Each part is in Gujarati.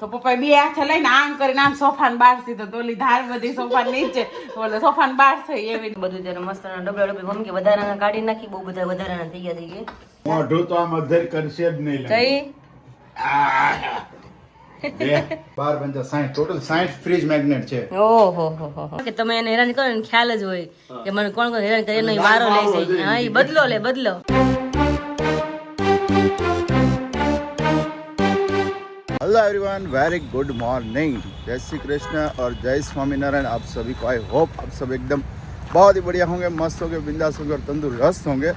તો પપ્પાએ બે હાથ લઈને આમ કરીને આમ સોફાને બહાર સીધો તો ઓલી ધાર બધી સોફા નીચે ઓલો સોફાને બહાર થઈ એવી બધું જયારે મસ્ત ડબલા મમ્મી વધારાના કાઢી નાખી બહુ બધા વધારાના થઈ ગયા મોઢું તો આમ અધર કરશે જ નહીં કઈ 12 ટોટલ 60 ફ્રીજ મેગ્નેટ છે. ઓહો હો કે તમે એને હેરાન કરો ને ખ્યાલ જ હોય કે મને કોણ કોણ હેરાન કરે નહીં વારો લઈ જાય. હા એ બદલો hello everyone, very good morning. जय श्री कृष्ण और जय स्वामीनारायण. आप सभी को आई होप आप सब एकदम बहुत ही बढ़िया होंगे, मस्त होंगे, बिंदास होंगे और तंदुरुस्त होंगे.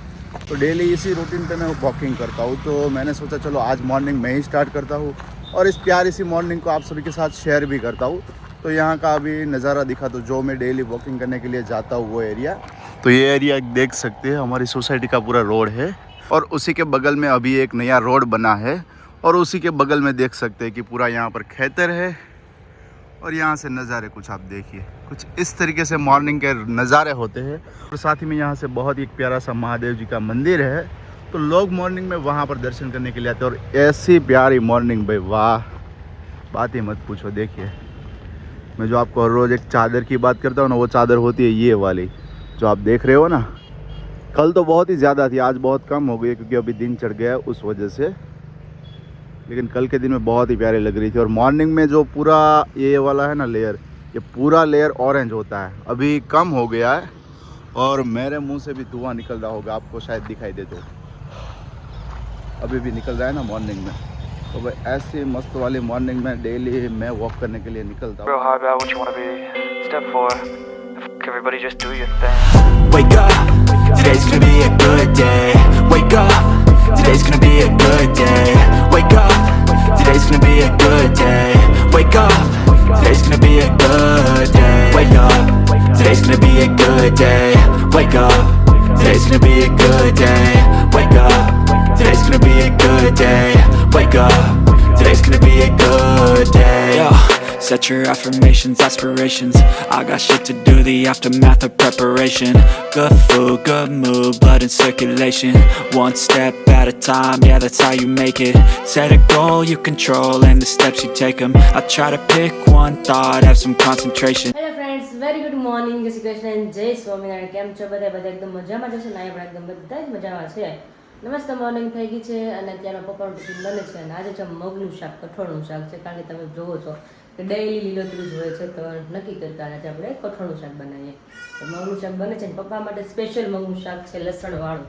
तो डेली इसी रूटीन पे मैं वॉकिंग करता हूँ. तो मैंने सोचा चलो आज मॉर्निंग में ही स्टार्ट करता हूँ और इस प्यारी सी मॉर्निंग को आप सभी के साथ शेयर भी करता हूँ. तो यहाँ का अभी नज़ारा दिखा तो जो मैं डेली वॉकिंग करने के लिए जाता हूँ वो एरिया. तो ये एरिया देख सकते हैं हमारी सोसाइटी का पूरा रोड है और उसी के बगल में अभी एक नया रोड बना है और उसी के बगल में देख सकते हैं कि पूरा यहाँ पर खेतर है और यहाँ से नज़ारे कुछ आप देखिए, कुछ इस तरीके से मॉर्निंग के नज़ारे होते हैं. और साथ ही में यहाँ से बहुत ही प्यारा सा महादेव जी का मंदिर है. तो लोग मॉर्निंग में वहाँ पर दर्शन करने के लिए आते हैं और ऐसी प्यारी मॉर्निंग भाई वाह, बात ही मत पूछो. देखिए मैं जो आपको हर रोज़ एक चादर की बात करता हूँ ना, वो चादर होती है ये वाली जो आप देख रहे हो ना. कल तो बहुत ही ज़्यादा थी, आज बहुत कम हो गई क्योंकि अभी दिन चढ़ गया उस वजह से. लेकिन कल के दिन में बहुत ही प्यारी लग रही थी. और मॉर्निंग में जो पूरा ये वाला है ना लेयर, ये पूरा लेयर ऑरेंज होता है. अभी कम हो गया है और मेरे मुंह से भी धुआं निकल रहा होगा, आपको शायद दिखाई दे तो अभी भी निकल रहा है ना मॉर्निंग में. तो भाई ऐसी मस्त वाली मॉर्निंग में डेली मैं वॉक करने के लिए निकलता हूँ. Everybody just do your thing. Wake up, today's gonna be a good day. Wake up, today's gonna be a good day. Wake up, today's gonna be a good day. Wake up, today's gonna be a good day. Wake up, today's gonna be a good day. Wake up, today's gonna be a good day. Wake up, today's gonna be a good day. Wake up, today's gonna be a good day. Yo. Set your affirmations, aspirations. I got shit to do, the aftermath of preparation. Good food, good mood, blood in circulation. One step at a time, yeah, that's how you make it. Set a goal you control and the steps you take them. I try to pick one thought, have some concentration. Hello friends, very good morning. જય શ્રી કૃષ્ણ, જય સ્વામિનારાયણ. કેમ છો બધા એકદમ મજામાં જશે ને? આપણે એકદમ બધા જ મજામાં છે. નમસ્તે, મોર્નિંગ થઈ ગઈ છે અને અત્યારનો પપ્પાનું ટિફિન બને છે અને આજે છે મગનું શાક, કઠોળનું શાક છે. કારણ કે તમે જોવો છો કે ડેઈલી લીલોતરી જ હોય છે, તો નક્કી કરતા આજે આપણે કઠોળનું શાક બનાવીએ. તો મગનું શાક બને છે ને પપ્પા માટે સ્પેશિયલ મગનું શાક છે, લસણવાળું.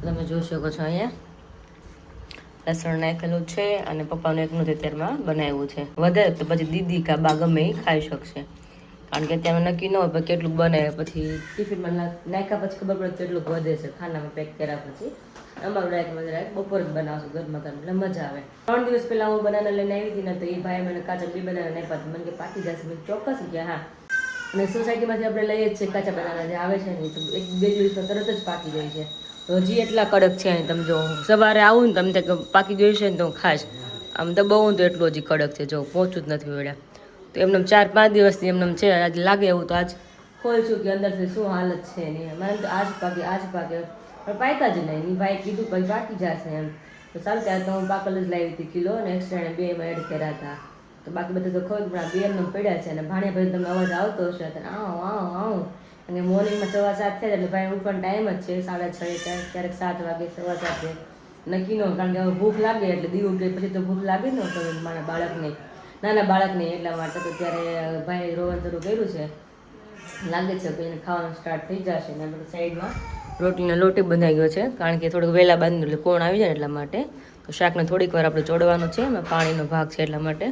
તમે જોઈ શકો છો અહીંયા લસણ નાખેલું છે અને પપ્પાનું એકનું અત્યારમાં બનાવ્યું છે. વધે તો પછી દીદી કા બા ગમે એ ખાઈ શકશે. કારણ કે અત્યારે નક્કી ન હોય કેટલું બને, પછી ટિફિનમાં નાખ્યા પછી ખબર પડે કેટલું વધે છે. ખાનામાં પેક કર્યા પછી અમારું ડાયરેક્ટ બપોર જ બનાવશું ઘરમાં, એટલે મજા આવે. 3 દિવસ પહેલાં હું બનાના લઈને આવી હતી ને, તો એ ભાઈ મને કાચા 2 બનાના નહીં પાડતા, મને કે પાકી જશે. મેં ચોક્કસ ગયા હા. અને સોસાયટીમાંથી આપણે લઈએ જ છે કાચા બનાના જે આવે છે ને, તો 1-2 દિવસમાં તરત જ પાકી જાય છે. તો હજી એટલા કડક છે. તમે જો સવારે આવું ને તમને પાકી ગયું છે ને તો ખાસ આમ તો બહુ તો એટલું હજી કડક છે. જો પહોંચું જ નથી વળ્યા. તો એમને 4-5 દિવસથી એમને છે. આજ લાગે એવું તો આજ ખોલશું કે અંદરથી શું હાલત છે એની. મને તો આજ પાકે પણ પાક્યા જ નહીં. ભાઈ કીધું પછી પાકી જશે એમ. તો ચાલ ત્યારે તો હું પાકલ જ લાવી હતી કિલો અને એક્સ્ટ્રા 2 એમાં એડ કર્યા હતા. તો બાકી બધા તો ખોઈ પણ 2 એમને પડ્યા છે. અને ભાણિયા ભાઈ તમને અવાજ આવતો હશે આવું અને મોર્નિંગમાં 7:15 થાય એટલે ભાઈ ઉઠવાનો ટાઈમ જ છે 6:30, ક્યારેક 7 વાગે 7:15 નક્કી ન. કારણ કે હવે ભૂખ લાગે એટલે દીવું કે પછી તો ભૂખ લાગે ને તો મારા બાળકને, નાના બાળકને, એટલા માટે તો ત્યારે ભાઈ રોવાનું શરૂ કર્યું છે. લાગે છે કે એને ખાવાનું સ્ટાર્ટ થઈ જશે. ને આપણે સાઈડમાં રોટલીનો લોટી બંધાઈ ગયો છે, કારણ કે થોડુંક વહેલા બાંધ્યું એટલે કોણ આવી જાય એટલા માટે. તો શાકને થોડીક વાર આપણે ચોડવાનું છે, એમાં પાણીનો ભાગ છે એટલા માટે.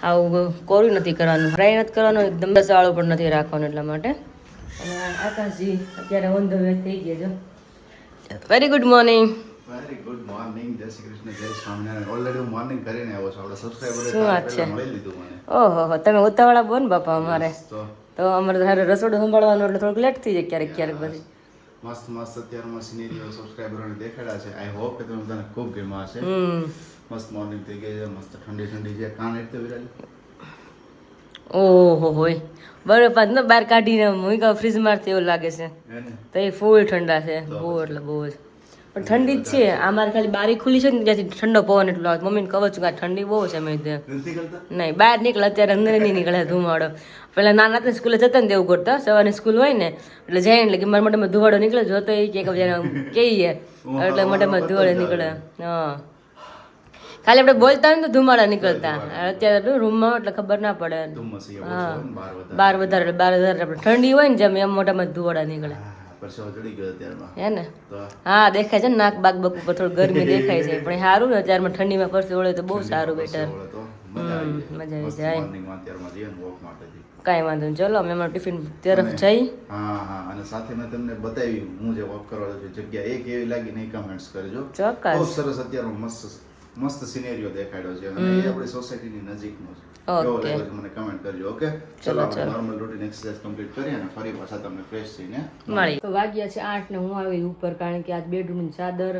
આવું કોરું નથી કરવાનું, ફ્રાય નથી કરવાનું, એકદમ રસાવાળું પણ નથી રાખવાનું એટલા માટે. અને આકાશજી અત્યારે ઓન ધ વે થઈ ગયા છે. Very good morning. Very good morning. જય શ્રી કૃષ્ણ, જય સ્વામિનારાયણ. ઓલરેડી હું મોર્નિંગ કરીને આવ્યો છું. આપણા સબસ્ક્રાઇબર શું વાત છે? મળી લીધું મને. ઓહો, તમે ઉતાવળા બોલ ને બાપા. અમારે તો અમારે રસોડું સંભાળવાનું એટલે થોડુંક લેટ થઈ જાય ક્યારેક પછી. મસ્ત અત્યારમાં સિનેરીઓ સબસ્ક્રાઇબરોને દેખાડ્યા છે. આઈ હોપ કે તમને બધાને ખૂબ ગમ્યા હશે. મસ્ત મોર્નિંગ થઈ ગઈ છે, મસ્ત ઠંડી છે. કાન એટલે વિરાલી ઓહો હોય બરફ ને બહાર કાઢીને મૂક્યા ફ્રીજમાં એવું લાગે છે. તો એ ફૂલ ઠંડા છે, બહુ એટલે બહુ જ. પણ ઠંડી જ છે. અમારે ખાલી બારી ખુલી છે ને ત્યાંથી ઠંડો પવન એટલો આવે. મમ્મીને કહું છું કે આ ઠંડી બહુ છે. મેં નહીં બહાર નીકળે અત્યારે અંદર નહીં નીકળે ધુમાડો. પેલા નાના હતા સ્કૂલે જતા ને તેવું કરતા. સવારની સ્કૂલ હોય ને એટલે જાય એટલે કે મારા મોઢામાં ધુવાડો નીકળે જોતો એ કે કહીએ એટલે મોઢામાં ધુવાડો નીકળે. હા ખાલી આપણે બોલતા હોય ને તો ધુમાડા નીકળતા. અત્યારે રૂમમાં એટલે ખબર ના પડે. હા બહાર વધારે આપણે ઠંડી હોય ને જેમ એમ મોઢામાં ધુવાડા નીકળે હે ને. હા દેખાય છે ને નાક બાક બક ઉપર થોડું ગરમી દેખાય છે પણ સારું ને અત્યારમાં ઠંડીમાં પરસેવો વળે તો બહુ સારું બેટર. મજા આવી જાય. કાંઈ વાંધો નહીં. ચલો અમે અમારું ટિફિન તરફ જઈ. હા અને સાથે મેં તમને બતાવ્યું હું જે વોક કરવા છું જગ્યા એક એવી લાગી નહીં કમેન્ટ્સ કરજો. ચોક્કસ બહુ સરસ અત્યારનો મસ્ત સિનેરિયો દેખાડ્યો છે અને એ આપણી સોસાયટીની નજીકનો છે. કેવો લાગ્યો છે મને કમેન્ટ કરજો. ઓકે ચલો આપણે નોર્મલ રૂટીન એક્સરસાઇઝ કમ્પ્લીટ કરીએ અને ફરી પાછા તમને ફ્રેશ થઈને મળી. તો વાગ્યા છે 8 ને હું આવી ઉપર કારણ કે આજ બેડરૂમની ચાદર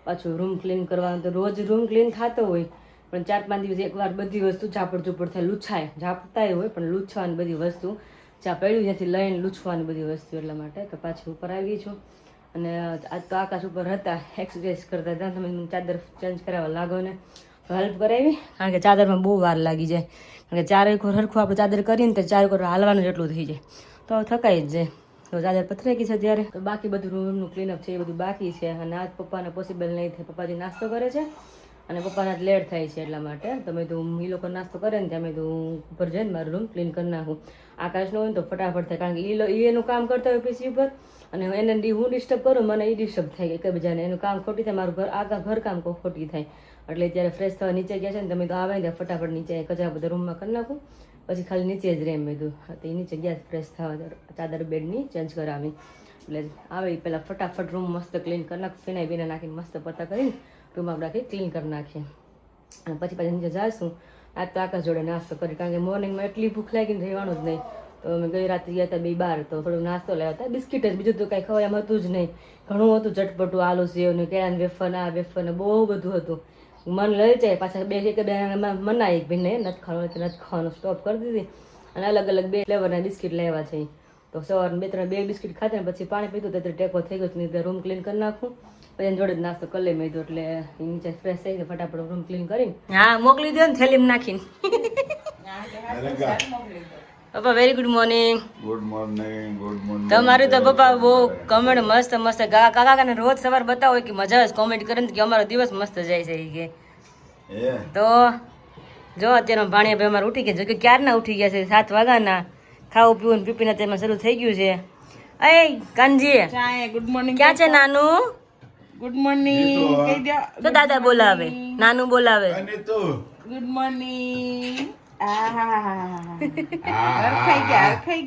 પાછું રૂમ ક્લીન કરવાનું. તો રોજ રૂમ ક્લીન થતો હોય પણ 4-5 દિવસ એકવાર બધી વસ્તુ ઝાપડ ઝૂપડ થાય લૂછાય. ઝાપતાય હોય પણ લૂછવાની બધી વસ્તુ જ્યાં પડ્યું ત્યાંથી લઈને લૂછવાની બધી વસ્તુ એટલા માટે તો પાછી ઉપર આવી છું. અને આજ તો આકાશ ઉપર હતા એક્સરસાઇઝ કરતા હતા. તમે ચાદર ચેન્જ કરાવવા લાગો ને હેલ્પ કરાવી કારણ કે ચાદરમાં બહુ વાર લાગી જાય. કારણ કે ચારે એક હરખું આપણે ચાદર કરીને તો ચારે એક હાલવાનું જેટલું થઈ જાય તો થકાઈ જ જાય. તો ચાદર પથરાઈ ગઈ છે ત્યારે તો બાકી બધું રૂમનું ક્લીનઅપ છે એ બધું બાકી છે. અને આજ પપ્પાને પોસિબલ નહીં થાય. પપ્પાજી નાસ્તો કરે છે અને પપ્પાના લેટ થાય છે એટલા માટે તમે તો એ લોકો નાસ્તો કરે ને ત્યાં તો હું ઉપર જઈને મારું રૂમ ક્લીન કરી નાખું. આકાશનો હોય ને તો ફટાફટ થાય કારણ કે એ એનું કામ કરતા હોય પીસી ઉપર અને એને હું ડિસ્ટર્બ કરું મને એ ડિસ્ટર્બ થાય એકબીજાને. એનું કામ ખોટી થાય મારું ઘર કામ ખોટી થાય. એટલે ત્યારે ફ્રેશ થવા નીચે ગયા છે ને તમે તો આવે ને ફટાફટ નીચે કચરા બધા રૂમમાં કરી નાખું પછી ખાલી નીચે જ રહે. મેં કીધું તો એ નીચે ગયા ફ્રેશ થવા ચાદર બેડની ચેન્જ કરાવી એટલે આવે પહેલાં ફટાફટ રૂમ મસ્ત ક્લીન કરી નાખ. ફીનાઈ બીના નાખીને મસ્ત પતા કરીને રૂમ આપણે આખી ક્લીન કરી નાખીએ અને પછી પાછી નીચે જઈશું. આજ તો આકાશ જોડે નાસ્તો કરી કારણ કે મોર્નિંગમાં એટલી ભૂખ લાગીને રહેવાનું જ નહીં. તો અમે ગઈ રાતે ગયા હતા 2 બહાર તો થોડુંક નાસ્તો લાવ્યા હતા બિસ્કિટ જ બીજું તો કાંઈ ખવાય એમ હતું જ નહીં. ઘણું હતું ચટપટું આલુ સેવ ને કેળાને વેફર ને બહુ બધું હતું. મન લઈ જાય પાછા બે મનાય એક ભાઈને નથી ખાવાનું સ્ટોપ કરી દીધી અને અલગ અલગ 2 ફ્લેવરના બિસ્કિટ લેવા છે. તો સવારે 2 બિસ્કિટ ખાધા ને પછી પાણી પીધું ત્યારે ટેકો થઈ ગયો નહીં રૂમ ક્લીન કરી નાખું પછી એની જોડે જ નાસ્તો કરી લઈ મેં એટલે નીચે ફ્રેશ થઈ ગયો ફટાફટ રૂમ ક્લીન કરીને હા મોકલી દો ને થેલીમાં નાખીને. પપ્પા very good morning. Good morning તમારું તો પપ્પા બહુ કોમેન્ટ મસ્ત કાકાને રોજ સવાર બતાવો કે મજા આવે કોમેન્ટ કરે કે અમારો દિવસ મસ્ત જાય છે કે તો જો અત્યારે ભાણિયા ભાઈ અમારે ઉઠી ગયા જો કે ક્યારના ઉઠી ગયા છે 7 વાગ્યાના ખાવું પીવું ને પીપીને તેમાં શરૂ થઈ ગયું છે. એ કાનજી ગુડ મોર્નિંગ ક્યાં છે નાનું? ગુડ મોર્નિંગ કહી દો. તો દાદા બોલાવે નાનું બોલાવે ગુડ મોર્નિંગ. અરખાઈ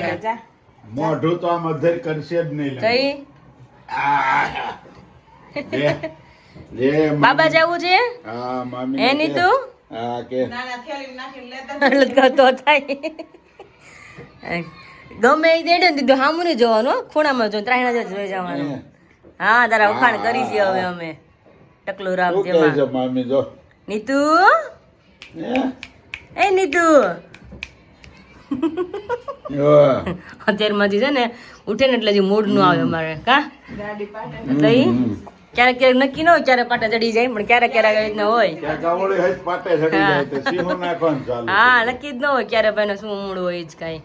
ગયા. મોઢું તો આમ અધર કરશે જ નહીં. બાબા જવું છે એની તું તો થાય ગમે એ દેડે દીધું સામું નહીં જોવાનું ખૂણામાં જો 3 જોઈ જવાનું. હા તારા ઉખાણ કરી છે હવે અમે ટકલું રામ તેમાં નીતુ એ નીતુ અત્યારમાં છે ને ઉઠે ને એટલે મૂડ નું આવે અમારે કા એટલે ક્યારેક નક્કી ન હોય ક્યારેક પાટા ચડી જાય પણ ક્યારેક હોય હા નક્કી જ ન હોય ક્યારે ભાઈ શું મૂડ હોય જ કઈ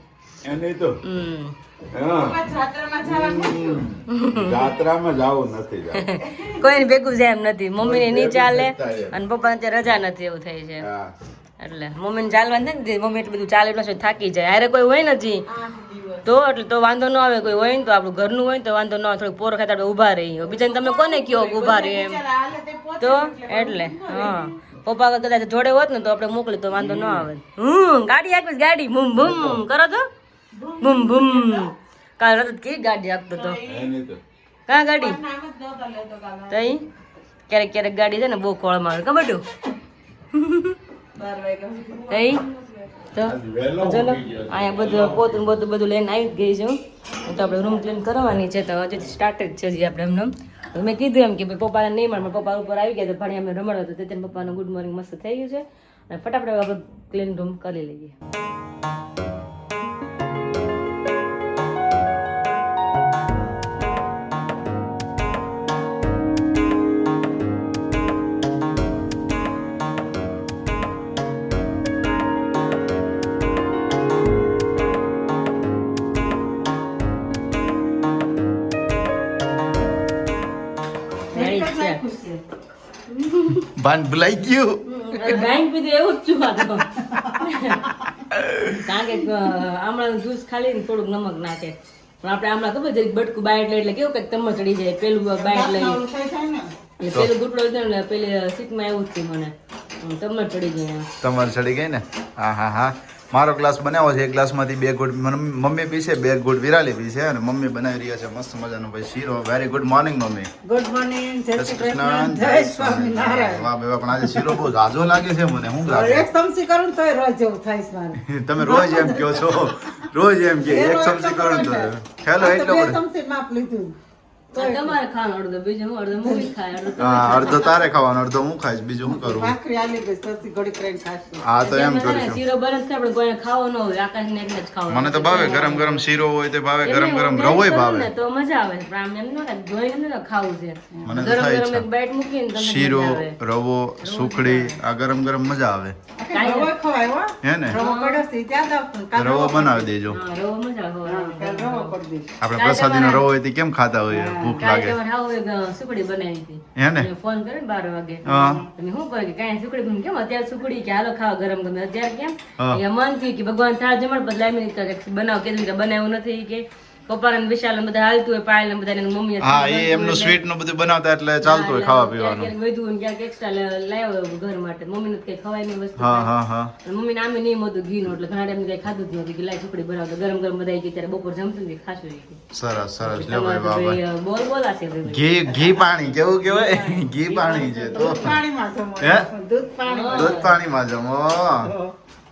કોઈ ભેગું જાય એમ નથી. મમ્મી ને નહીં ચાલે અને પપ્પા અત્યારે રજા નથી એવું થાય છે એટલે મમ્મી ને ચાલવાનું નથી. મમ્મી એટલું બધું ચાલે એટલું થાકી જાય હારે કોઈ હોય નથી તો એટલે તો વાંધો ન આવે. કોઈ હોય ને તો આપણું ઘરનું હોય ને તો વાંધો ન આવે. થોડું પોર ખાતા આપણે ઊભા રહીએ બીજાને તમે કોને કયો ઊભા રહીએ એમ તો એટલે હા પપ્પા કદાચ જોડે હોત ને તો આપણે મોકલી તો વાંધો ન આવે. ગાડી આપીશ ગાડી બૂમ બૂમ કરો તો બૂમ બૂમ કાલ રાત કેવી ગાડી આપતો તો કાં ગાડી તઈ ક્યારેક ગાડી છે ને બહુ કોળ મારે કબડું તઈ તો ચલો અહીંયા બધું બધું લઈને આવી ગઈ છું તો આપણે રૂમ ક્લીન કરવાની છે તો હજી સ્ટાર્ટ જ છે હજી આપણે એમને મેં કીધું એમ કે ભાઈ પપ્પાને નહીં મળે પપ્પા ઉપર આવી ગયા તો ભાણી અમે રમડવા તો તે પપ્પાનું ગુડ મોર્નિંગ મસ્ત થઈ ગયું છે અને ફટાફટ આપણે ક્લીન રૂમ કરી લઈએ. ભાન ભૂલાઈ ગયું. બેંક પીધું એવું જ છું આ તો. કારણ કે આમળાનું જ્યુસ ખાલી ને થોડુંક નમક નાખે પણ આપણે આમળા ખબર જરીક બટકું બાય એટલે કેવું કે તમને ચડી જાય પેલું બાય લઈ એટલે પેલું ગુટડો છે ને પેલી સીટમાં એવું જ થયું મને તમને ચડી જાય. તમારે ચડી ગઈ ને? હા હા હા. મારો ગ્લાસ બનાવ્યો છે, એક ગ્લાસમાંથી 2 ગુડ મમ્મી પીશે, 2 ગુડ વિરાલી પીશે અને મમ્મી બનાવી રહ્યા છે મસ્ત મજાનો ભાઈ શીરો. Very good morning mummy. Good morning, જય શ્રી કૃષ્ણ, કૃષ્ણ, જય સ્વામિનારાયણ. વાહ બેવા, પણ આજે શીરો બહુ ઝાઝો લાગે છે મને. શું લાગે? એક ચમચી કરું ને તોય રોજ જેવું થાય છે મારે. તમે રોજ એમ કહો છો, રોજ એમ કે એક ચમચી કરો તો ખ્યાલ આ તો એટલો બે બધો. ચમચી માપ લીધું. તમારે ખાવાનું અડધો બીજું હું અડધો મૂવી ખાય અડધો તમે હા, અડધો તારે ખાવાનો, અડધો હું ખાઈશ, બીજું શું કરું? ભાખરી આલી ગઈ, પછી ઘડી કરીને ખાશું. હા તો એમ જેમાં છે ને કરીશું. શીરો બને છે આપણે કોઈને ખાવો ન હોય આકાશને એકને જ ખાવો મને તો ભાવે ગરમ ગરમ શીરો હોય તો ભાવે, ગરમ ગરમ રવોય ભાવે. તો મજા આવે છે પણ આમ એમ ન થાય જોઈને ને ખાવું છે મને તો ગરમ થાય ગરમ છે. એક બાઈટ મૂકીને તમને શીરો, મજા આવે. રવો, સુખડી આ ગરમ ગરમ મજા આવે. આખી રવો ખવાય હો. હે ને? રવો પડ્યો છે, ત્યાં જ આવતું. કાલ રવો બનાવી દેજો. હા રવો મજા આવે હા, કાલ રવો કરી દઈશ. આપણે પ્રસાદીનો રવો હોય તો કેમ ખાતા હોઈએ? ભૂખ કાલે લાગે. તમારે આવું એક સુખડી બનાવી હતી હે ને? તમે ફોન કર્યો ને 12 વાગે હા. તમે શું કહો કે કાંઈ સુખડી બની કેમ અત્યારે સુખડી કે હાલો ખાવા ગરમ ગમે અત્યારે કેમ હા. એ મન થયું કે ભગવાન થાળ જમણ બદલાય મેં કીધું બનાવ કીધું કે બનાવ્યું નથી કે પપ્પા ને વિશાલ ને બધા હાલતું હોય પાયલ ને બધા મમ્મી હા, એ એમનું સ્વીટ નું બધું બનાવતા એટલે ચાલતું હોય ખાવા પીવાનું. ક્યાંક વધુ ને ક્યાંક એક્સ્ટ્રા લાવ્યો ઘર માટે મમ્મી ને કઈ ખવાય નહીં વસ્તુ હા હા હા. મમ્મી નામે નહીં હતું ઘી નું એટલે ઘણા ટાઈમ કઈ ખાધું જ નથી કે લાય સુખડી બનાવતો ગરમ ગરમ બધા કે ત્યારે બપોર જમતું ને ખાશું સરસ સરસ. લ્યો ભાઈ વાહ ભાઈ. બોલ બોલાશે ભાઈ ઘી પાણી કેવું કેવાય? ઘી પાણી છે તો પાણીમાં જમો. હે? દૂધ પાણી. દૂધ પાણીમાં જમો.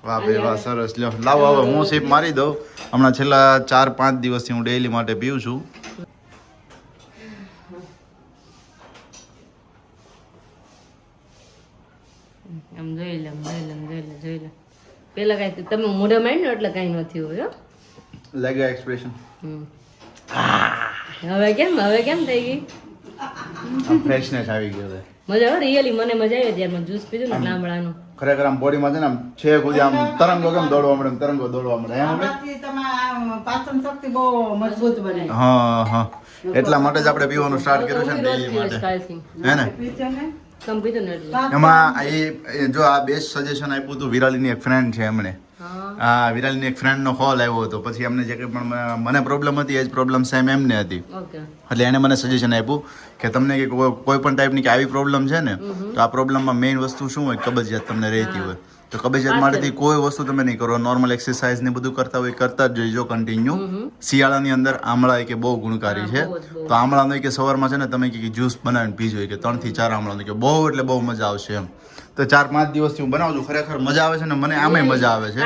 વાહ ભાઈ વાહ, સરસ. લ્યો લાવો હવે હું સીપ મારી દઉં. હમણાં છેલ્લા 4-5 દિવસથી હું ડેઈલી માટે પીવું છું. આમ જોઈ લે પેલા કઈ તમે મોઢા માંડ ને એટલે કઈ નથી હોય લાગ્યા એક્સપ્રેશન. હવે કેમ થઈ ગઈ ફ્રેશનેસ આવી ગયો છે. મજા આવે રિયલી મને મજા આવી જ્યારે મેં જ્યુસ પીધું ને લાંબડાનું ખરેખર આમ બોડીમાં છે ને આમ છે ખુદી આમ તરંગો કેમ દોડવા મળે, તરંગો દોડવા મળે. એમ આપણે આનાથી તમારા પાચન શક્તિ બહુ મજબૂત બને. હા હા, એટલા માટે જ આપણે પીવાનું સ્ટાર્ટ કર્યું છે ને ડેઈલી માટે. કાલથી હે ને? પીજો ને. કમ પીધું ને એટલે એમાં જો આ બેસ્ટ સજેશન આપ્યું હતું વિરાલીની એક ફ્રેન્ડ છે એમણે. હા, વિરાલીની એક ફ્રેન્ડનો કોલ આવ્યો હતો. પછી એમને જે કંઈ પણ મને પ્રોબ્લેમ હતી એ જ પ્રોબ્લેમ સેમ એમને હતી. ઓકે એટલે એને મને સજેશન આપ્યું કે તમને કે કોઈ પણ ટાઈપની કે આવી પ્રોબ્લેમ છે ને તો આ પ્રોબ્લેમમાં મેઇન વસ્તુ શું હોય? કબજિયાત તમને રહેતી હોય તો કબજિયાત માટેથી કોઈ વસ્તુ તમે નહીં કરો, નોર્મલ એક્સરસાઇઝ ને બધું કરતા હોય કરતા જ જોઈજો કન્ટિન્યુ. શિયાળાની અંદર આમળા એ કે બહુ ગુણકારી છે. તો આમળાનો કે સવારમાં છે ને તમે કે જ્યુસ બનાવીને પીજો કે 3 થી 4 આમળાનો કે બહુ એટલે બહુ મજા આવશે એમ. તો 4-5 દિવસથી હું બનાવું છું. ખરેખર મજા આવે છે ને મને આમે મજા આવે છે.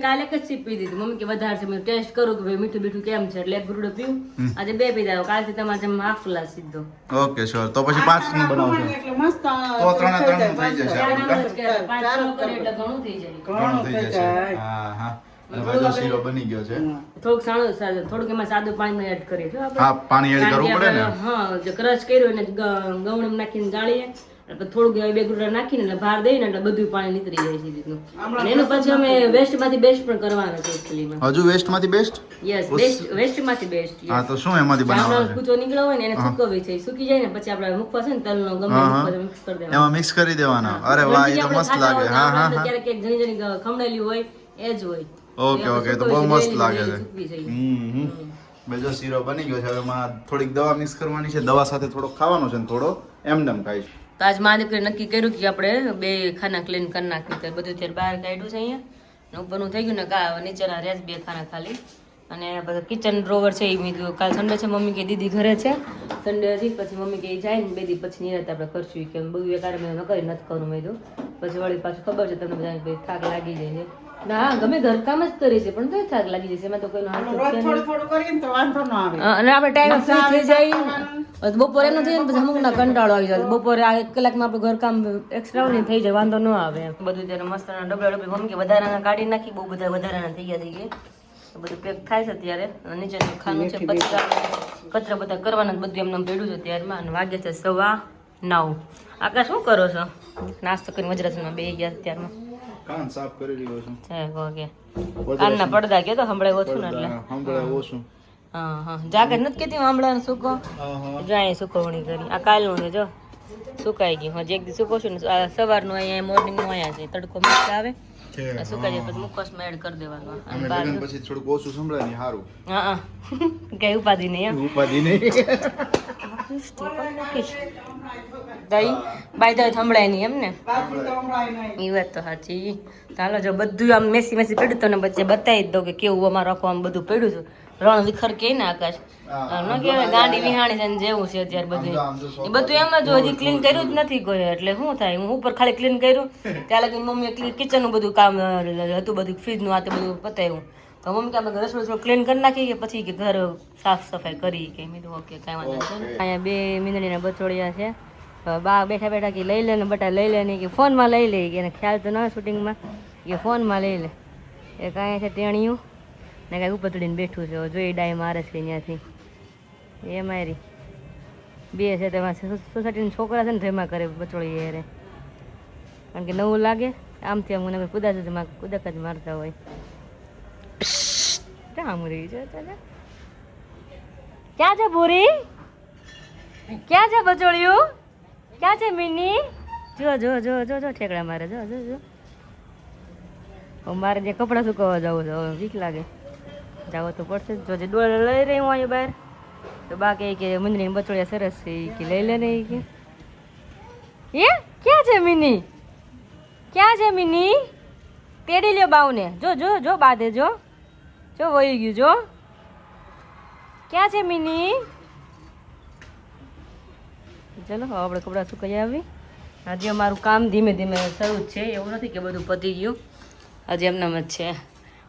કાલે એક જ સીપ પી દીધી મમ્મી કે વધારે છે મેં ટેસ્ટ કરું કે ભાઈ મીઠું બીઠું કેમ છે એટલે એક ગુરડો પીવું આજે 2 પીધા કાલથી તમારે જેમ હાફ ગ્લાસ સીધો ઓકે શ્યોર. તો પછી 5 નું બનાવશું એટલે મસ્ત તો 3 થઈ જશે ચાર આપણે. આમ જ કરે, પાંચ છ કરે એટલે ઘણું થઈ જાય ઘણું થઈ જશે. હા હા. અને ભાઈ જો શીરો બની ગયો છે. થોડુંક એમાં સાદું પાણી એડ કરીએ છો આપણે. હા, પાણી એડ કરવું પડે ને. હા જે ક્રશ કર્યું એને ગવણ નાખીને ગાળીએ એટલે થોડુંક 2 ગુડા નાખીને એટલે ભાર દઈને એટલે બધું પાણી નીતરી જાય છે રીતનું. અને એનું પછી અમે વેસ્ટ માંથી બેસ્ટ પણ કરવાના છે એકચ્યુઅલી માં. હજુ વેસ્ટ માંથી બેસ્ટ? યસ વેસ્ટ માંથી બેસ્ટ. હા, તો શું એમાંથી બનાવવાનું છે? કૂચો નીકળ્યો હોય ને એને સૂકવવી છે. સૂકી જાય ને પછી આપણે મુકવા છે ને તલનો ગમે મિક્સ કરી દેવાનો. એમાં મિક્સ કરી દેવાના. અરે વાહ, એ તો મસ્ત લાગે. હા હા હા. ક્યારેક એક જણી જણી ખમણેલી હોય એ જ હોય. ઓકે ઓકે, તો બહુ મસ્ત લાગે છે. સૂકવી જાય. બેજો શીરો બની ગયો છે. હવે એમાં થોડીક દવા મિક્સ કરવાની છે. દવા સાથે થોડો ખાવાનો છે ને થોડો એમનેમ ખાઈશ. તો આજ મારા દીકરીએ નક્કી કર્યું કે આપણે 2 ખાના ક્લીન કરી નાખીએ તો બધું ત્યારે બહાર કાઢ્યું છે અહીંયા ઉપરનું થઈ ગયું ને કા નીચેના રહ્યા 2 ખાના ખાલી અને બધા કિચન ડ્રોવર છે એ મેં કીધું કાલ સન્ડે છે મમ્મી કે દીદી ઘરે છે સન્ડે હતી પછી મમ્મી કે જાય ને 2 દી પછી નિરાતે આપણે કરશું કે બધું એકારે મેં ન કરી નથી કરું મેં કીધું પછી વળી પાછું ખબર છે તમને બધા થાક લાગી જાય છે. ના ગમે ઘરકામ જ કરી છે પણ તોય થાક લાગી જશે એમાં તો કોઈનો હાથ રોજ થોડું થોડું કરીએ ને તો વાંધો ન આવે. અને આપણે ટાઈમ ફ્રી થઈ જાય બપોરે એનું થઈ ને પછી અમુક ના કંટાળો આવી જાય બપોરે આ 1 કલાકમાં આપણું ઘરકામ એક્સ્ટ્રા હોય થઈ જાય વાંધો ન આવે બધું ત્યારે મસ્ત ડબલા મમ્મી કે વધારાના કાઢી નાખી બહુ બધા વધારાના થઈ ગયા બધું પેક થાય છે ત્યારે નીચે ખાનું છે કચરા બધા કરવાના બધું એમને પડ્યું છે ત્યારમાં અને વાગે છે 9:15. આકાશ શું કરો છો? નાસ્તો કરીને વજરાસનમાં બે ગયા ત્યારમાં કાન સાફ કરી રહ્યો છું. ઓકે કાનના પડદા કે તો સંભળાય ઓછું ને એટલે સંભળાય ઓછું. હા જાગે નથી કેતી હમણાં સુકો જો અહીં સુકવણી કરી આ કાલનું છે જો સુકાઈ ગયું હજી એક દી સુકો છું ને સવારનું અહીંયા મોર્નિંગનું અહીંયા છે તડકો મસ્ત આવે આ સુકાઈ જાય પછી મુખવાસમાં એડ કરી દેવાનું અને બહાર પછી થોડુંક ઓછું સંભળાય ને સારું. હા કઈ ઉપાધિ નહીં એમ ઉપાધિ નહીં. દહીં બાય દહીં સંભળાય નહીં એમ ને એ વાત તો સાચી. ચાલો જો બધું આમ મેસી મેસી પડ્યું તો ને વચ્ચે બતાવી જ દઉં કે કેવું અમારું આખું આમ બધું પડ્યું છે રણ વિખર કે ને આકાશ ન કહેવાય ગાંડી વિહાણી છે ને જેવું છે અત્યારે બધું એ બધું એમ જ હજી ક્લીન કર્યું જ નથી કોઈ એટલે શું થાય હું ઉપર ખાલી ક્લીન કર્યું ત્યાં લગી મમ્મીએ કિચનનું બધું કામ હતું બધું ફ્રીજનું આ તે બધું પતાવ્યું તો મમ્મી કે આપણે રસોઈ થોડું ક્લીન કરી નાખી કે પછી કે ઘર સાફ સફાઈ કરી કે મેં કીધું ઓકે કાંઈ વાંધો નહીં. અહીંયા 2 મીંદડીના બચોડિયા છે બા બેઠા બેઠા કે લઈ લે ને બટા લઈ લે નહીં કે ફોનમાં લઈ લે કે એને ખ્યાલ તો ન શૂટિંગમાં કે ફોનમાં લઈ લે એ કાંઈ છે ટેણીયું ને કાંઈ ઉપર ચડીને બેઠું છે જોઈ ડાય મારે છે ત્યાંથી એ મારી 2 છે તેમાં સોસાયટીના છોકરા છે ને ધેમા કરે બચોળી યારે કારણ કે નવું લાગે આમથી આમ મને કુદા છે કુદક જ મારતા હોય ક્યાં રહી છે ક્યાં છે ભૂરી ક્યાં છે બચોળિયું ક્યાં છે મિની જો જો જો જો જો ઠેકડા મારે જો જો જો મારે જે કપડાં સુકવવા જવું છે હવે બીક લાગે જવું તો પડશે જો જે ડોળ લઈ રહી હું અહીંયા બહાર તો બા કહે કે મંદિરની બચોળિયા સરસ છે કે લઈ લે ને કે એ ક્યાં છે મિની ક્યાં છે મિની તેડી લ્યો બાઉને જો જો જો બાદે જો જો વહી ગયું જો ક્યાં છે મિની ચલો હવે આપણે કપડાં સુકાઈ આવી હજી અમારું કામ ધીમે ધીમે શરૂ જ છે એવું નથી કે બધું પતી ગયું હજી એમનામ જ છે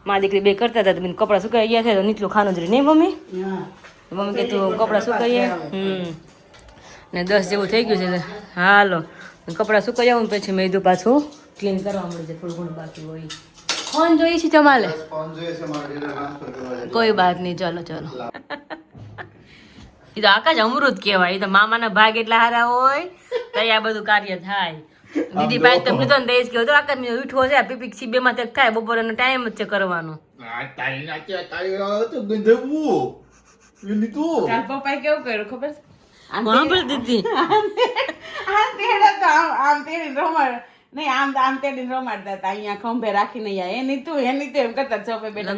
મારી દીકરી 2 કરતા હતા તો કપડાં સુકાઈ ગયા છે તો નીચલું ખાનું જ રહી નહીં મમ્મી મમ્મી કે તું કપડાં સુકાઈએ ને 10 જેવું થઈ ગયું છે હાલો કપડાં સુકાઈ આવું પછી મેં કીધું પાછું ક્લીન કરવા મળી જાય થોડું ઘણું બાકી હોય ફોન જોઈએ છે તમારે ફોન જોઈએ છે મારે ટ્રાન્સફર કરવા છે. કોઈ બાત નહીં ચલો ચલો એ તો આકાશ અમૃત કહેવાય એ તો મામાના ભાગ એટલા સારા હોય તો આ બધું કાર્ય થાય દીદી ભાઈ તમે લીધો ને દઈશ કેવું તો આકાશ મેં ઉઠવો છે પીપી સી 2 માં થાય બપોરનો ટાઈમ જ છે કરવાનો કાલ પપ્પાએ કેવું કર્યું ખબર છે? હા બોલ દીદી આમ તેડે તો આમ તેડીને રમાડ નહીં આમ તેડીને રમાડતા હતા અહીંયા ખંભે રાખીને એની તું એમ કરતા ચોપે બેઠા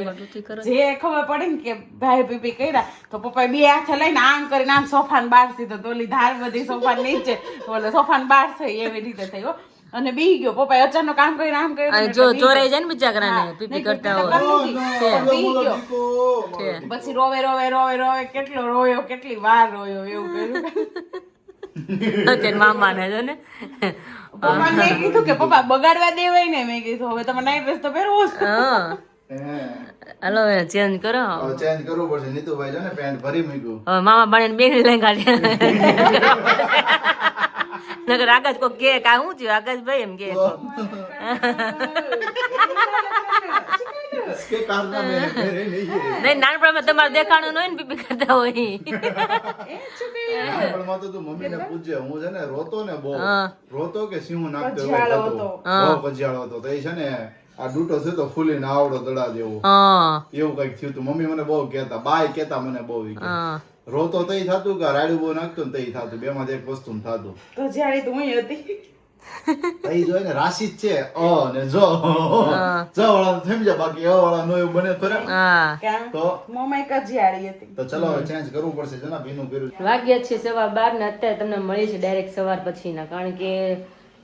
જે ખબર પડે ને કે ભાઈ પીપી કર્યા તો પપ્પાએ 2 હાથે લઈને આમ કરીને આમ સોફાને બહાર સીધો તો ઓલી ધાર બધી સોફા નીચે ઓલે સોફાને બહાર થઈ એવી રીતે થયો અને બી ગયો પપ્પાએ અચાનક કામ કરીને આમ કર્યું જો ચોરાઈ જાય ને બિચારાને પીપી કરતા હોય પછી રોવે રોવે રોવે રોવે કેટલો રોયો કેટલી વાર રોયો એવું કર્યું અત્યારે મામાને જો ને પપ્પા મેં કીધું કે પપ્પા બગાડવા દેવાય ને મેં કીધું હવે તમે નાઈટ ડ્રેસ તો પહેરવો જ. હા હાલો ચેન્જ કરો ચેન્જ કરવું પડશે નીતુભાઈ છે ને પેન્ટ ભરી મૂક્યું હવે મામા બાણે બેન લઈ કાઢ્યા નકર આકાશ કોક કે કા હું થયું આકાશભાઈ એમ કે કે કારના મેં પહેરે નહીં નહીં નાનપણમાં તમારે દેખાણું ન હોય ને પીપી કરતા હોય નાનપણમાં તો તું મમ્મીને પૂછજે હું છે ને રોતો ને બહુ રોતો કે સિંહ નાખતો કજિયાળો હતો. બહુ કજિયાળો હતો તો એ છે ને આ ડૂટો છે તો ફૂલીને આવડો દડા જેવો હા એવું કઈક થયું તું મમ્મી મને બહુ કહેતા બાય કહેતા મને બહુ ઈ કે. રોતો તઈ થતું કે રાડું બહુ નાખતો ને તઈ થતું 2 માંથી એક વસ્તુ થતું તો જ્યારે તું અહીં હતી તઈ જોઈ ને રાશિ જ છે ને જો વાળા સમજ્યા બાકી વાળા નો એવું બને ખરા હા તો મમ્મી કજિયાળી હતી તો ચલો હવે ચેન્જ કરવું પડશે જના ભીનું કર્યું વાગ્યા છે 12:15 ને અત્યારે તમને મળી છે ડાયરેક્ટ સવાર પછીના કારણ કે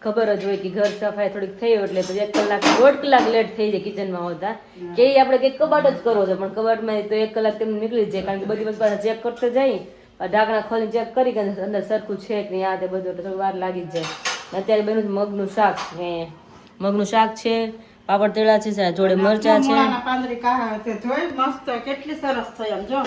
ખબર જ હોય કે ઘર સફાઈ થોડીક થઈ એટલે તો 1 કલાક 1.5 કલાક લેટ થઈ જાય કિચનમાં હોતા કે આપણે કંઈક કબાટ જ કરવો છે પણ કબાટમાં તો 1 કલાક તેમ નીકળી જાય કારણ કે બધી વસ્તુ પાછા ચેક કરતા જાય ઢાંકણા ખોલીને ચેક કરી કે અંદર સરખું છે કે નહીં આ તે બધું એટલે થોડી વાર લાગી જ જાય અત્યારે બન્યું મગનું શાક મગનું શાક છે પાપડ તેડા છે જોડે મરચા છે પાંદરી તે જોઈ મસ્ત કેટલી સરસ થઈ આમ જો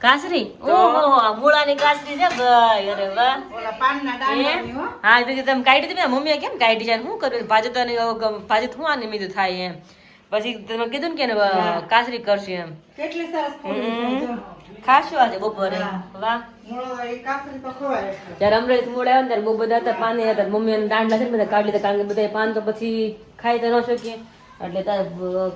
કાસરી ઓહો મૂળાની કાસરી છે ભાઈ અરે વાહ ઓલા પાનના ડાંડાની હો હા તો તમે કાઢી હતી મમ્મીએ કેમ કાઢી છે શું કર્યું ભાજતાની ભાજત શું નિમિત્ત થાય એમ પછી તમે કીધું ને કે કાસરી કરશું એમ કેટલી સરસ ફૂલી છે જો ખાશું આજે બપોરે વાહ મૂળો એ કાસરી તો ખવાય જ્યારે અમરેલી મૂળ આવ્યા ને ત્યારે બહુ બધા હતા પાણી હતા મમ્મી અને દાંડલા છે ને બધા કાઢી લીધા કારણ કે બધા પાન તો પછી ખાઈ તો ન શકીએ એટલે તારે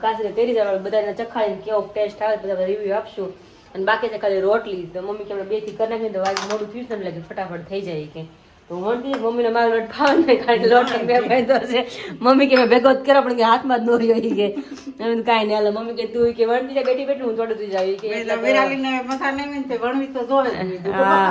કાસરી તેરી જાય બધાને ચખાડીને કેવો ટેસ્ટ આવે બધા રિવ્યુ આપશું અને બાકી છે ખાલી રોટલી તો મમ્મી કે આપણે 2 થી કરી નાખીને તો વાગે મોડું થયું ને એટલે ફટાફટ થઈ જાય કે તો હું વણતી મમ્મીને મારો લોટ ફાવે ને કારણ કે લોટ મેં બાંધ્યો છે. મમ્મી કે મેં ભેગો જ કર્યો પણ કે હાથમાં જ દોર્યો ઈ કે એમ કાંઈ નહીં હાલે. મમ્મી કે તું કે વણતી જાય બેઠી બેઠી હું થોડું જાવ કે એટલે વિરાલીને મથા નહીં તે વણવી તો જોવે જ નહીં. હા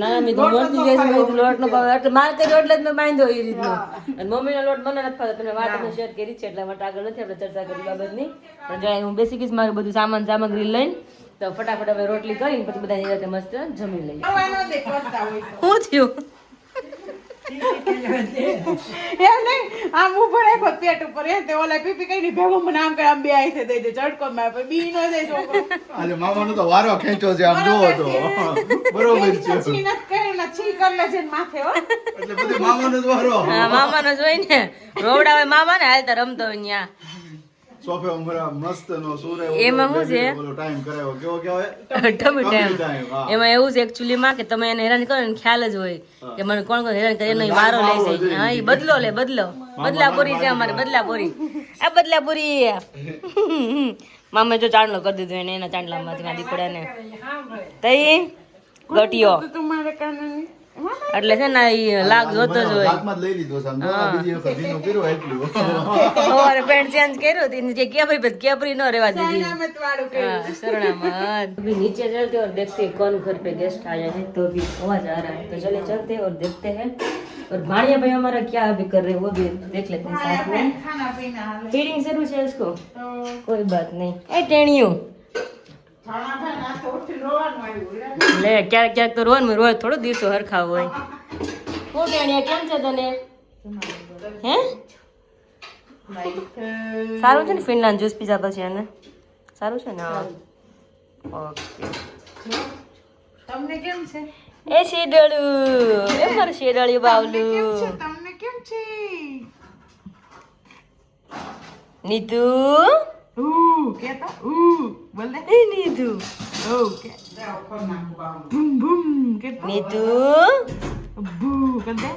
ના મેં તો વણતી જાય છે મેં લોટ નો ભાવ એટલે મારે કર્યો એટલે જ મેં બાંધ્યો એ રીતનો. અને મમ્મીનો લોટ મને નથી ફાવતો. તમે વાત અમે શેર કરી છે એટલે માટે આગળ નથી આપણે ચર્ચા કરી બાબતની. પણ જાય હું બેસી ગઈશ મારું બધું સામગ્રી લઈને તો ફટાફટ હવે રોટલી કરીને પછી બધા નિરાંતે મસ્ત જમી લઈએ. આવવાનો દે કરતા હોય તો. શું થયું? એમ નહીં આમ ઉપર રાખો પેટ ઉપર એ તે ઓલા પીપી કઈ ભેગો મને આમ કરે આમ બે આઈ દઈ દે ચડકો માં બી નો દે છોકરો. આજે મામાનો તો વારો ખેંચો છે આમ જોવો તો બરોબર છે છી નત કરેલા છી કરલે છે ને માથે હો. એટલે બધું મામાનો જ વારો હા મામાનો જોઈ ને રોવડાવે મામા ને હાલતા રમતો હોય ન્યા. સોફે ઉમરા મસ્ત નો સૂર્ય એમાં શું છે? બોલો ટાઈમ કરાયો કેવો કહેવાય ટમી ટાઈમ. ટાઈમ હા એમાં એવું છે એકચ્યુઅલી માં કે તમે એને હેરાન કરો ને ખ્યાલ જ હોય કે મને કોણ કોણ હેરાન કરે એનો ઈ વારો લે છે. હા ઈ બદલાપુરી છે અમારે બદલાપુરી. આ બદલાપુરી મામે જો ચાંદલો કરી દીધો એને એના ચાંદલામાંથી ના દીપડા ને તઈ ગટિયો તો તમારે કાને એટલે છે ને ઈ લાગ જોતો જ હોય. હાથમાં જ લઈ લીધો છે આમ જો બીજી વખત ભીનું કર્યો એટલું સવારે પેન્ટ ચેન્જ કર્યો હતી જે કેપરી નો રેવા દીધી. નામત વાળું કર્યું. हाँ, शरणामत। अभी नीचे चलते और देखते हैं कौन घर पे गेस्ट आया है तो अभी आवाज आ रहा है तो चले चलते हैं और देखते हैं और भाड़िया भाई हमारा क्या अभी कर रहे हैं वो भी देख लेते हैं साथ में। ખાના પીના હાલે फीडिंग शुरू है इसको તો कोई बात नहीं ए टेणियों ખાણા ખાઈને આ તો ઉઠીને રોવાનું આવ્યું. ले क्या क्या तो रोन में रोज थोड़ो दिवसो हरखा હોય હું ટેણિયા કેમ છે તને હે સારું છે ને ફિનલેન્ડ જ્યુસ પીઝા પછી એને સારું છે ને હા ઓકે તમને કેમ છે? એ શેડળું એ મારું શેડળિયું બાવલું તમને કેમ છે? નીતુ કે તો બોલ દે. એ નીતુ કે જાઓ કર નાખું બામ. બૂમ બૂમ કે તો નીતુ બૂ કર દે.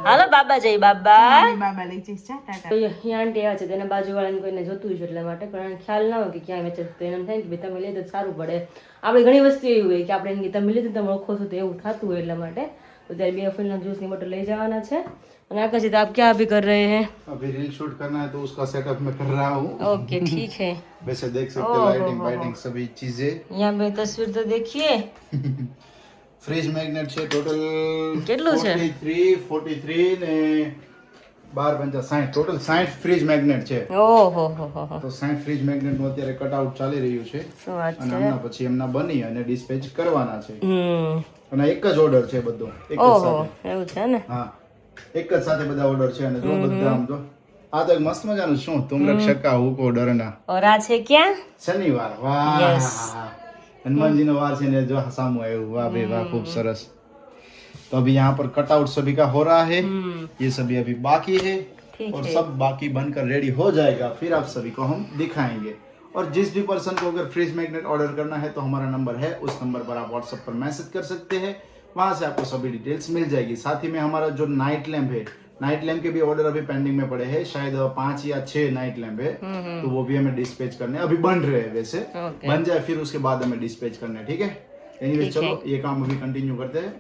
હાલો બાબા જઈ બાબા બાબા લઈ જઈશ જા ટાટા. તો અહીંયા આંટી આવે છે તેના બાજુવાળાને કોઈને જોતું હોય છે એટલા માટે પણ એને ખ્યાલ ના હોય કે ક્યાં વેચે તો એને એમ થાય કે ભાઈ તમે લીધું તો સારું પડે. આપણે ઘણી વસ્તુ એવી હોય કે આપણે એમ કે તમે લીધું તમે ઓળખો છો તો એવું થતું હોય એટલા માટે તો ત્યારે 2 ફૂલના જ્યુસની બોટલ લઈ જવાના છે. અને આકાશજી આપ क्या अभी कर रहे हैं? अभी रील शूट करना है तो उसका सेटअप मैं कर रहा हूँ ओके ठीक है. वैसे देख सकते हैं लाइटिंग वाइटिंग सभी चीजें यहाँ पे तस्वीर तो देखिए फ्रिज मैग्नेट છે ટોટલ કેટલું છે? 43 ને 12 50 60 ટોટલ 60 ફ્રીજ મેગ્નેટ છે. ઓહો હો હો તો 60 ફ્રીજ મેગ્નેટ નું અત્યારે કટ આઉટ ચાલી રહ્યું છે શું વાત અને છે. હમણાં પછી એમના બની અને ડિસ્પેચ કરવાના છે હમ અને એક જ ઓર્ડર છે બધો એક જ ઓહો સાથે એવું છે ને હા એક જ સાથે બધા ઓર્ડર છે અને જો બધા આમ તો આ તો એક મસ્ત મજાનું શું तुम रख सका હુકો ડરના और आज है क्या શનિવાર વાહ Yes. हनुमान नो वार से जो सामू आए वाह भाई वाह खूब सरस. तो अभी यहाँ पर कटआउट सभी का हो रहा है ये सभी अभी बाकी है ठीक और है. सब बाकी बनकर रेडी हो जाएगा फिर आप सभी को हम दिखाएंगे. और जिस भी पर्सन को अगर फ्रिज मैग्नेट ऑर्डर करना है तो हमारा नंबर है उस नंबर पर आप व्हाट्सएप पर मैसेज कर सकते हैं वहां से आपको सभी डिटेल्स मिल जाएगी. साथ ही में हमारा जो नाइट लैम्प है नाइट लैम्प के भी ऑर्डर अभी पेंडिंग में पड़े हैं शायद 5 या 6 नाइट लैम्प है तो वो भी हमें डिस्पैच करने अभी बन रहे हैं वैसे Okay. बन जाए फिर उसके बाद हमें डिस्पैच करने ठीक है. एनीवेज ठीक है. चलो ये काम अभी कंटिन्यू करते हैं.